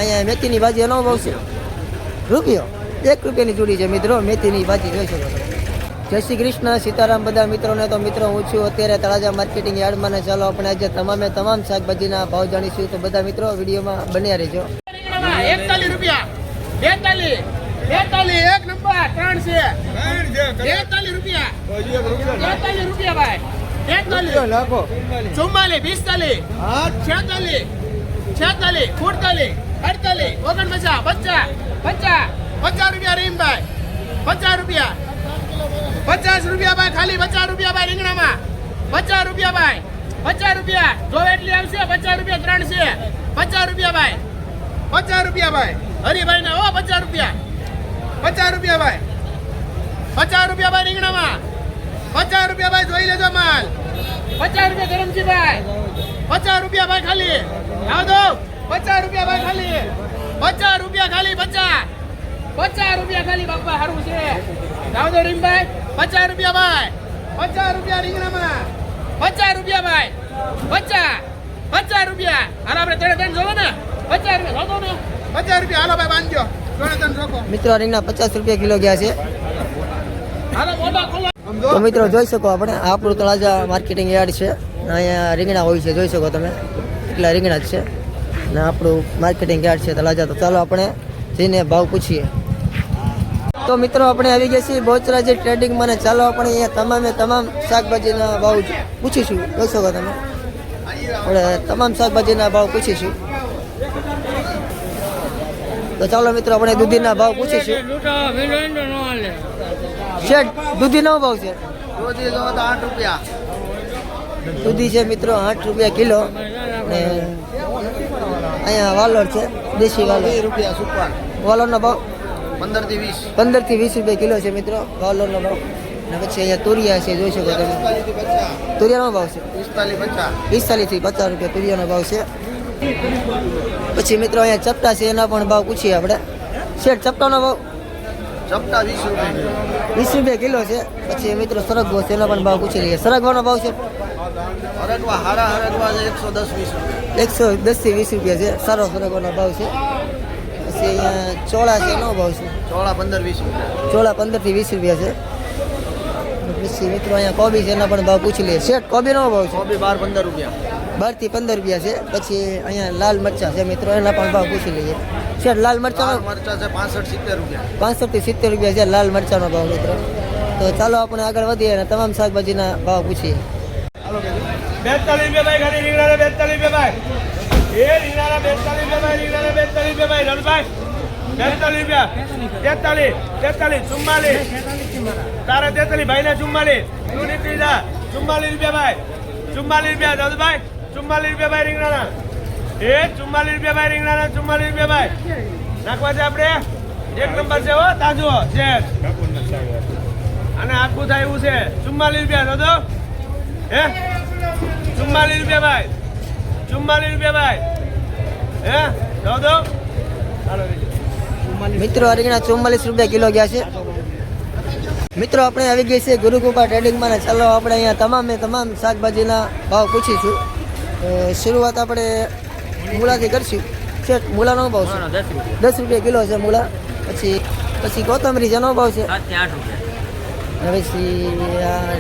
અહીંયા મેથીની ભાજી એનો ભાવ છે રૂપિયો, 1 રૂપિયાની જોડી છે મિત્રો મેથીની ભાજી જોઈ શકો છો। જય શ્રી કૃષ્ણ, સીતારામ બધા મિત્રોને। તો મિત્રો હું છું અત્યારે તળાજા માર્કેટિંગ યાર્ડમાં ને ચાલો આપણે આજે તમામ શાકભાજીના ભાવ જાણીશું। તો બધા મિત્રો વિડીયોમાં બન્યા રહેજો। 41 રૂપિયા, 42, 42 એક નંબર 3 છે 43 રૂપિયા, 43 રૂપિયા ભાઈ, 43 લાખો 44, 45, 46, 46, 48, 48, 49, 50, 50 રૂપિયા રીમભાઈ, 50 રૂપિયા, 50 રૂપિયા ભાઈ, ખાલી 50 રૂપિયા ભાઈ રીંગણામાં, 50 રૂપિયા ભાઈ, 50 રૂપિયા જો એટલી આવશે, 50 રૂપિયા 3 છે, 50 રૂપિયા ભાઈ, 50 રૂપિયા ભાઈ હરિભાઈ ના, 50 રૂપિયા, 50 રૂપિયા ભાઈ, 50 રૂપિયા ભાઈ રીંગણામાં, 50 રૂપિયા ભાઈ જોઈ લેજો માલ, 50 રૂપિયા ધરમજીભાઈ, 50 રૂપિયા ભાઈ ખાલી આવ દો, 50 રૂપિયા ભાઈ ખાલી, 50 રૂપિયા ખાલી, 50 રૂપિયા ખાલી બાપા હારું છે આવ દો રીમભાઈ, 50 રૂપિયા ભાઈ, 50 રૂપિયા રીંગણામાં, 50 રૂપિયા ભાઈ, 50 રૂપિયા હાલો આપણે ત્રણ જોવો ને, 50 રૂપિયા જોતો ને, 50 રૂપિયા હાલો ભાઈ બાંધજો ત્રણ રોકો મિત્રો રીંગણા 50 રૂપિયા કિલો ગયા છે। હાલો મોટા ખોલો। તો મિત્રો જોઈ શકો આપણે આપણું તળાજા માર્કેટિંગ યાર્ડ છે, અહીંયા રીંગણા હોય છે જોઈ શકો તમે, એટલા રીંગણા જ છે ને આપણું માર્કેટિંગ યાર્ડ છે તળાજા। તો ચાલો આપણે જઈને ભાવ પૂછીએ। તો મિત્રો આપણે આવી ગયા છીએ બોચરાજી ટ્રેડિંગમાં ને ચાલો આપણે અહીંયા તમામ શાકભાજીના ભાવ પૂછીશું, જોઈ શકો તમે આપણે તમામ શાકભાજીના ભાવ પૂછીશું। તો ચાલો મિત્રો આપણે દૂધીના ભાવ પૂછીશું। શેઠ દૂધીનો ભાવ છે? દૂધી જો તો 8 રૂપિયા, દૂધી છે મિત્રો 8 રૂપિયા કિલો ને અહીંયા વાલોર છે દેશી વાલોર, 20 રૂપિયા સુપર, વાલોરનો ભાવ 15 થી 20, 15 થી 20 રૂપિયા કિલો છે મિત્રો વાલોરનો ભાવ। ને પછી અહીંયા તુરિયા છે જોઈ શકો તમે, તુરિયાનો ભાવ છે 45 થી 50 રૂપિયા તુરિયાનો ભાવ છે। પછી મિત્રો અહીંયા ચપટા છે એના પણ ભાવ પૂછીએ આપણે। શેઠ ચપટાનો ભાવ? ચપટા 20 20 રૂપિયા રૂપિયા, કિલો છે। પછી મિત્રો સરગવો છે એનો પણ ભાવ પૂછી લઈએ। સરગવાનો ભાવ છે? હરગવા હારા હરગવા છે 110 110 20 રૂપિયા, થી 20 રૂપિયા છે, સારો સરગવાનો ભાવ છે। પછી અહીંયા ચોળા છે એનો ભાવ છે? ચોળા 15 20 રૂપિયા, ચોળા 15 થી 20 રૂપિયા છે। પછી મિત્રો અહીંયા કોબી છે એના પણ ભાવ પૂછી લઈએ। શેઠ કોબીનો ભાવ છે? કોબી 12 15 રૂપિયા, 12 થી 15 રૂપિયા છે। પછી અહીંયા લાલ મરચા છે મિત્રો એના પણ ભાવ પૂછી લઈએ। શેઠ લાલ મરચાનો? મરચા છે 65 70 રૂપિયા, 65 થી 70 રૂપિયા છે લાલ મરચાનો ભાવ મિત્રો। તો ચાલો આપણે આગળ વધીએ અને તમામ શાકભાજીના ભાવ પૂછીએ। 42 રૂપિયા ભાઈ, ખાલી રીંગણા 42 રૂપિયા ભાઈ, એ રીંગણા 42 રૂપિયા ભાઈ, રીંગણા 42 રૂપિયા ભાઈ, રણભાઈ 42 રૂપિયા, 43, 44, 44, તારા 43 ભાઈ ને 44, તું નીકળી જા, 44 રૂપિયા ભાઈ, 44 રૂપિયા દાદુભાઈ, 44 રૂપિયા ભાઈ રીંગણા, એ 44 રૂપિયા ભાઈ રીંગણા, 44 રૂપિયા ભાઈ નાખવા છે આપણે, 1 નંબર છે હો તાજો છે અને આખું થાય એવું છે। 44 રૂપિયા દાદો, હે 44 રૂપિયા ભાઈ, 44 રૂપિયા ભાઈ, હે દાદો મિત્રો આ રીંગણા 44 રૂપિયા કિલો ગયા છે। મિત્રો આપણે આવી ગઈ છે ગુરુકૃપા ટ્રેડિંગમાં ને ચાલો આપણે અહીંયા તમામ શાકભાજીના ભાવ પૂછીશું। શરૂઆત આપણે મૂળાથી કરશું। શેઠ મૂળાનો ભાવ છે? 10 રૂપિયા કિલો છે મૂળા। પછી કોથમરી છે એનો ભાવ છે? 7 થી 8 રૂપિયા। પછી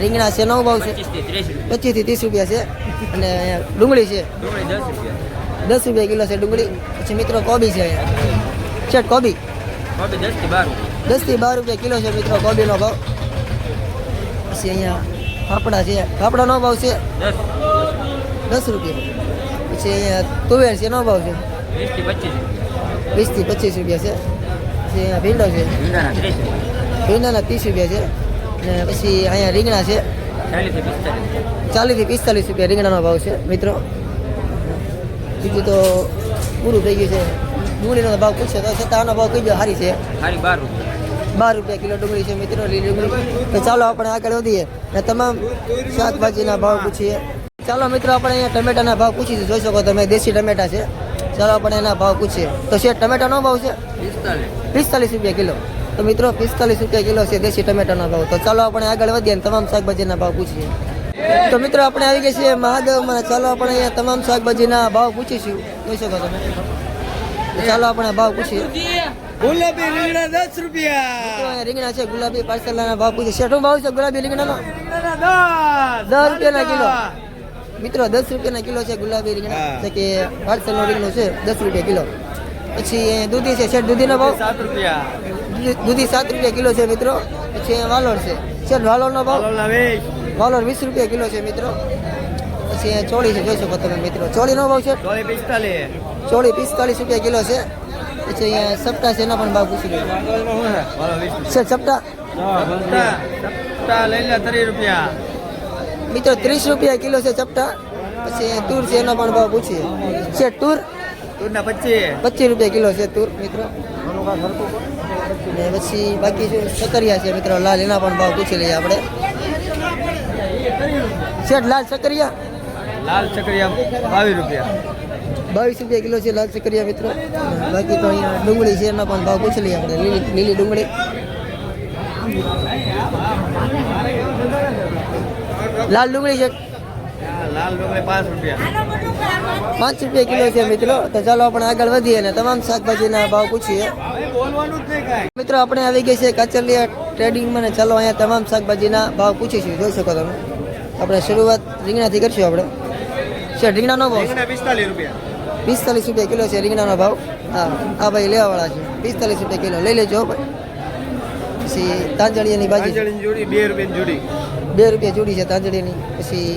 રીંગણા છે એનો ભાવ છે? 25 થી 30 રૂપિયા છે। અને અહીંયા ડુંગળી છે? 10 રૂપિયા કિલો છે ડુંગળી। પછી મિત્રો કોબી છે અહીંયા। શેઠ કોબી? 10 થી 12 10 થી 12 રૂપિયા કિલો છે મિત્રો કોબીનો ભાવ। પછી અહીંયા ફાફડા છે, ફાફડાનો ભાવ છે 10 રૂપિયા। પછી અહીંયા તુવેર છે એનો ભાવ છે 20 થી 25 20 થી 25 રૂપિયા છે। પછી અહીંયા ભીંડો છે, ભીંડાના 30 રૂપિયા છે। અને પછી અહીંયા રીંગણા છે 40 થી 45 રૂપિયા રીંગણાનો ભાવ છે મિત્રો। બીજું તો પૂરું થઈ ગયું છે। ડુંગળીનો ભાવ પૂછે તો છતાં આનો ભાવ કીધો સારી છે, 12 રૂપિયા કિલો ડુંગળી છે મિત્રો લીલી ડુંગળી। તો ચાલો આપણે આગળ વધીએ અને તમામ શાકભાજીના ભાવ પૂછીએ। ચાલો મિત્રો આપણે અહીંયા ટમેટાના ભાવ પૂછીશું, જોઈ શકો તમે દેશી ટમેટા છે। ચાલો આપણે એના ભાવ પૂછીએ। તો શેઠ ટમેટાનો ભાવ છે 45 રૂપિયા કિલો। તો મિત્રો 45 રૂપિયા કિલો છે દેશી ટમેટાના ભાવ। તો ચાલો આપણે આગળ વધીએ અને તમામ શાકભાજીના ભાવ પૂછીએ। તો મિત્રો આપણે આવી ગયા છીએ મહાદેવમાં, ચાલો આપણે અહીંયા તમામ શાકભાજીના ભાવ પૂછીશું, જોઈ શકો તમે તો ચાલો આપણે ભાવ પૂછીએ. ગુલાબી રીંગણા 10 મિત્રો રૂપિયા. અહીંયા રીંગણા છે ગુલાબી પાર્સલના ભાવ પૂછીએ. શેઠો ભાવ છે ગુલાબી રીંગણાનો? રીંગણા 10 રૂપિયાના કિલો. મિત્રો 10 રૂપિયાના કિલો છે ગુલાબી રીંગણા. હા. એટલે કે પાર્સલનો રીંગણો છે 10 રૂપિયા કિલો. પછી અહીંયા દૂધી છે. શેઠ દૂધીનો ભાવ? 7 રૂપિયા. દૂધી 7 રૂપિયા કિલો છે મિત્રો. પછી અહીંયા વાલોર છે. શેઠ વાલોરનો ભાવ? વાલોરના 20. વાલોર 20 રૂપિયા કિલો છે મિત્રો. પછી અહીંયા ચોળી છે, જોઈ શકો તમે મિત્રો. ચોળીનો ભાવ છે? ચોળી 45. ચોળી 45 રૂપિયા કિલો છે. પછી અહીંયા સપ્તા છે, એના પણ ભાવ પૂછી લઈએ. વાલો 20. શેઠ સપ્તા? સપ્તા લઈ લે 30 રૂપિયા. મિત્રો 30 રૂપિયા કિલો છે ચપટા. પછી અહીંયા તૂર છે, એનો પણ ભાવ પૂછીએ. શેઠ તૂર? તુરના 25. 25 રૂપિયા કિલો છે તૂર મિત્રો. ને પછી બાકી છે સકરિયા છે મિત્રો લાલ, એના પણ ભાવ પૂછી લઈએ આપણે. શેઠ લાલ સકરિયા? લાલ ચકરિયા 22 રૂપિયા. 22 રૂપિયા કિલો છે લાલ સકરિયા મિત્રો. બાકી તો અહીંયા ડુંગળી છે, એના પણ ભાવ પૂછી લઈએ આપણે. લીલી ડુંગળી. લાલ ડુંગળી છે લાલ ડુંગળી 5 રૂપિયા. 5 રૂપિયા કિલો છે મિત્રો. તો ચાલો આપણે આગળ વધીએ અને તમામ શાકભાજીના ભાવ પૂછીએ. બોલવાનું જ નહીં કાંઈ. મિત્રો આપણે આવી ગઈ છે કાચલિયા ટ્રેડિંગમાં ને ચાલો અહીંયા તમામ શાકભાજીના ભાવ પૂછીશું. જોઈ શકો તમે. આપણે શરૂઆત રીંગણાથી કરશું આપણે. શેઠ રીંગણાનો ભાવ? રીંગણા 45 રૂપિયા. 45 રૂપિયા કિલો છે રીંગણાનો ભાવ. હા, આ ભાઈ લેવાવાળા છે. 45 રૂપિયા કિલો લઈ લેજો ભાઈ. પછી તાંજળીયાની ભાજી છે. તાંજળીની જોડી 2 રૂપિયાની જોડી. 2 રૂપિયા જોડી છે તાંજળીની. પછી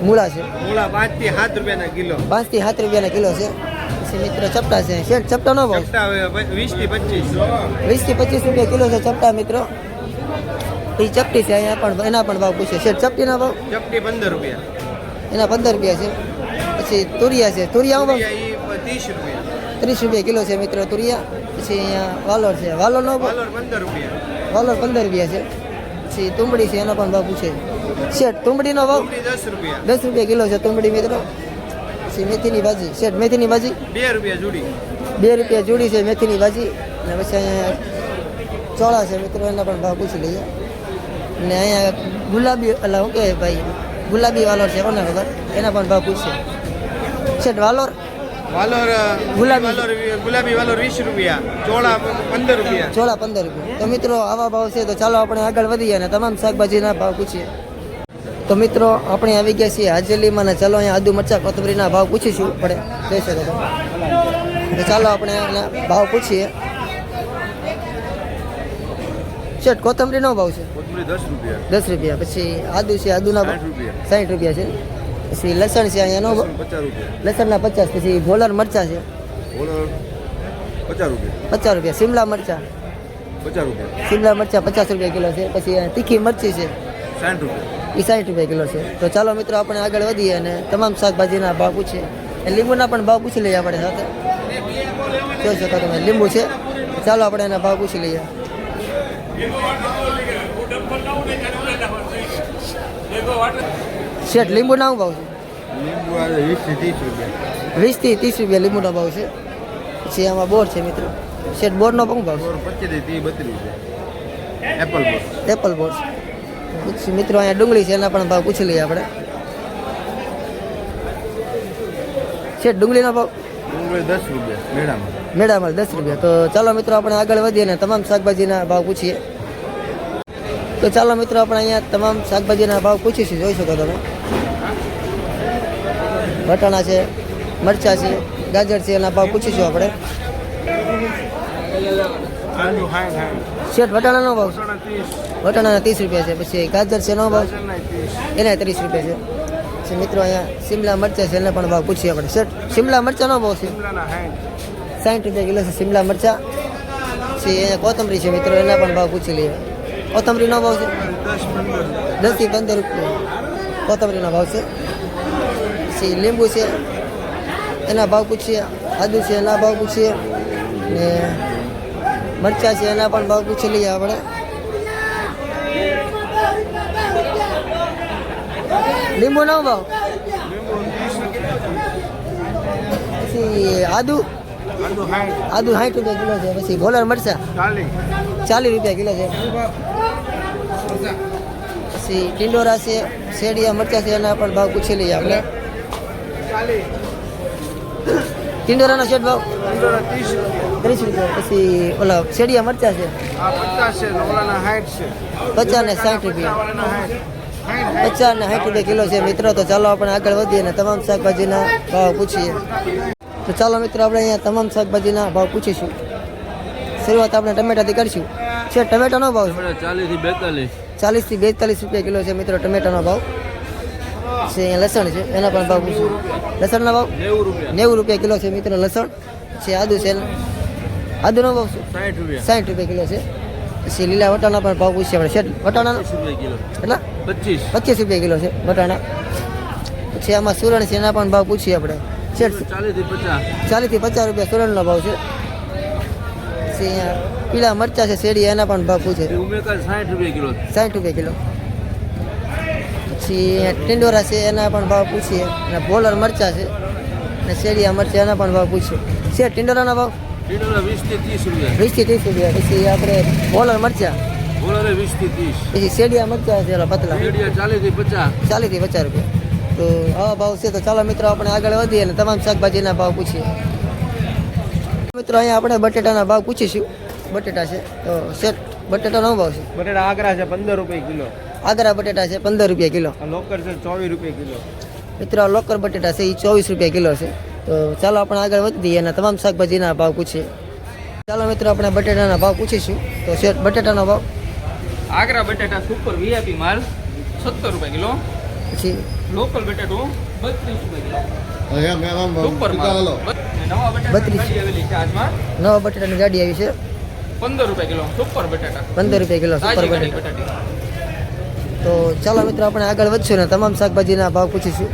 મૂળા છે મૂળા 5 થી 7 રૂપિયાના કિલો. 5 થી 7 રૂપિયાના કિલો છે. પછી મિત્રો ચપટા છે. શેઠ ચપટાનો ભાવ? ચપટા 20 થી 25. 20 થી 25 રૂપિયા કિલો છે ચપટા મિત્રો. પછી ચપટી છે, અહીંયા પણ એના પણ ભાવ પૂછે. શેઠ ચપટીના ભાવ? ચપટી 15 રૂપિયા. એના 15 રૂપિયા છે. પછી તુરિયા છે. તુરિયાનો ભાવ? ઈ 30 રૂપિયા. 30 રૂપિયા કિલો છે મિત્રો તુરિયા. પછી અહીંયા વાલોર છે. વાલોરનો ભાવ? વાલોર 15 રૂપિયા. વાલોર 15 રૂપિયા છે. પછી તુંબડી છે, એનો પણ ભાવ પૂછે. શેઠ તુંબડીનો ભાવ? ડુંગળી 10 રૂપિયા. 10 રૂપિયા કિલો છે તુંબડી મિત્રો. પછી મેથીની ભાજી. શેઠ મેથીની ભાજી? 2 રૂપિયા જોડી. 2 રૂપિયા જોડી છે મેથીની ભાજી. અને પછી અહીંયા ચોળા છે મિત્રો, એના પણ ભાવ પૂછી લઈએ. ને અહીંયા ગુલાબી એટલે શું કહેવાય ભાઈ, ગુલાબી વાલોર છે, કોને ખબર, એના પણ ભાવ પૂછશે. શેઠ વાલોર? વાલોર ગુલાબી. ગુલાબી વાલોર 20 રૂપિયા. ચોળા 15 રૂપિયા. ચોળા 15 રૂપિયા. તો મિત્રો આવા ભાવ છે. તો ચાલો આપણે આગળ વધીએ અને તમામ શાકભાજીના ભાવ પૂછીએ. તો મિત્રો આપણે આવી ગયા છીએ હાજલીમાં ને ચાલો અહીંયા આદુ મરચાં કોથમરીના ભાવ પૂછીશું પડે. જોઈ શકો તમે. તો ચાલો આપણે એના ભાવ પૂછીએ. શેઠ કોથમરીનો ભાવ છે? કોથમરી 10 રૂપિયા. 10 રૂપિયા. પછી આદુ છે, આદુના ભાવ 60 રૂપિયા છે. પછી લસણ છે અહીંયાનો 50 રૂપિયા. લસણના 50. પછી ભોલર મરચાં છે ઓલો 50 રૂપિયા. 50 રૂપિયા. શિમલા મરચાં? 50 રૂપિયા. શિમલા મરચાં 50 રૂપિયા કિલો છે. પછી તીખી મરચી છે 60 રૂપિયા. એ 60 રૂપિયા કિલો છે. તો ચાલો મિત્રો આપણે આગળ વધીએ અને તમામ શાકભાજીના ભાવ પૂછીએ. લીંબુના પણ ભાવ પૂછી લઈએ આપણે સાથે. જોઈ શકો તમે લીંબુ છે. ચાલો આપણે એના ભાવ પૂછી લઈએ. શેઠ લીંબુના શું ભાવ છે? લીંબુ આવે 20 થી 30 રૂપિયા. 20 થી 30 રૂપિયા લીંબુનો ભાવ છે. પછી આમાં બોર છે મિત્રો. શેઠ બોરનો શું ભાવ છે? 25 થી 32 રૂપિયા. એપલ બોર. એપલ બોર. પછી મિત્રો અહીંયા ડુંગળી છે, એના પણ ભાવ પૂછી લઈએ આપણે. શેઠ ડુંગળીનો ભાવ? ડુંગળી 10 રૂપિયા મેળામાં. મેળામાં 10 રૂપિયા. તો ચાલો મિત્રો આપણે આગળ વધીએ અને તમામ શાકભાજીના ભાવ પૂછીએ. તો ચાલો મિત્રો આપણે અહીંયા તમામ શાકભાજીના ભાવ પૂછીશું. જોઈ શકો તમે. વટાણા છે, મરચાં છે, ગાજર છે, એના ભાવ પૂછીશું આપણે. આલુ 60. શેઠ વટાણાનો ભાવ છે? વટાણાના 30 રૂપિયા છે. પછી ગાજર છે, એનો ભાવ? એના 30 રૂપિયા છે. પછી મિત્રો અહીંયા શિમલા મરચાં છે, એને પણ ભાવ પૂછીએ આપણે. શેઠ શિમલા મરચાંનો ભાવ છે? 60 રૂપિયા કિલો છે શિમલા મરચાં. પછી અહીંયા કોથમરી છે મિત્રો, એના પણ ભાવ પૂછી લઈએ. કોથમરીનો ભાવ છે? 10 થી 15 રૂપિયા કોથમરીનો ભાવ છે. પછી લીંબુ છે, એના ભાવ પૂછીએ. આદુ છે, એના ભાવ પૂછીએ. ને મરચાં છે, એના પણ ભાવ પૂછી લઈએ આપણે. લીંબુનો ભાવ? પછી આદુ? આદુ 60 રૂપિયા કિલો છે. પછી ભોલર મરચાં 40 રૂપિયા કિલો છે. પછી ટિંડોરા છે, શેડિયા મરચાં છે, એના પણ ભાવ પૂછી લઈએ આપણે. ટિંડોરાનો શેઠ ભાવ 30 30 રૂપિયા. પછી ઓલા શેડિયા મરચા છે આ 50 છે ઓલાના 60 છે 50 ને 60 રૂપિયા. 50 ને 60 રૂપિયા કિલો છે મિત્રો. તો ચાલો આપણે આગળ વધીએ અને તમામ શાકભાજીના ભાવ પૂછીએ. તો ચાલો મિત્રો આપણે અહીંયા તમામ શાકભાજીના ભાવ પૂછીશું. શરૂઆત આપણે ટમેટાથી કરીશું. છે ટમેટાનો ભાવ 40 થી 42. 40 થી 42 રૂપિયા કિલો છે મિત્રો ટમેટાનો ભાવ છે. અહીંયા લસણ છે એના પણ ભાવ પૂછીશું. લસણના ભાવ 90 રૂપિયા કિલો છે મિત્રો લસણ છે. આદુ છે આદુનો ભાવ શું 60 રૂપિયા કિલો છે. પછી લીલા વટાણા પણ ભાવ પૂછીએ આપણે. શેઠ વટાણાનો કેટલા 25 રૂપિયા કિલો છે વટાણા. પછી આમાં સુરણ છે એના પણ ભાવ પૂછીએ આપણે. શેઠ 40 થી 50 રૂપિયા સુરણનો ભાવ છે. પછી અહીંયા પીળા મરચા છે શેરડી એના પણ ભાવ પૂછે 60 રૂપિયા કિલો. પછી અહીંયા ટિંડોરા છે એના પણ ભાવ પૂછીએ. અને બોલર મરચા છે અને શેરડીયા મરચા એના પણ ભાવ પૂછીએ. છે ટિંડોરાના ભાવ 20 થી 30 રૂપિયા. પછી આપણે બોલર મરચા પછી શેરડીયા મરચા છે ઓલા પતલા 40 થી 50 રૂપિયા. તો આવા ભાવ છે. તો ચાલો મિત્રો આપણે આગળ વધીએ અને તમામ શાકભાજીના ભાવ પૂછીએ. મિત્રો અહીંયા આપણે બટેટાના ભાવ પૂછીશું. બટેટા છે તો શેઠ બટેટાનો ભાવ છે બટેટા આગ્રા છે 15 રૂપિયા કિલો આગરા બટેટા છે 15 રૂપિયા કિલો. આ લોકર છે 24 રૂપિયા કિલો મિત્રો આ લોકર બટેટા છે એ 24 રૂપિયા કિલો છે. તો ચાલો આપણે આગળ વધીએ અને તમામ શાકભાજીના ભાવ પૂછીએ. ચાલો મિત્રો આપણે બટેટાના ભાવ પૂછીશું. તો શેઠ બટેટાનો ભાવ આગ્રા બટાટા સુપર વીઆઈપી માલ 70 રૂપિયા કિલો. પછી લોકલ બટાટો 32 રૂપિયા કિલો. સુપર માલ. નવા બટાટા 32. આવેલી છે આજમાં નવા બટેટાની ગાડી આવી છે 15 રૂપિયા કિલો. સુપર બટાટા 15 રૂપિયા કિલો સુપર તાજી બટેટા. બટાટી. તો ચાલો મિત્રો આપણે આગળ વધશું ને તમામ શાકભાજીના ભાવ પૂછીશું.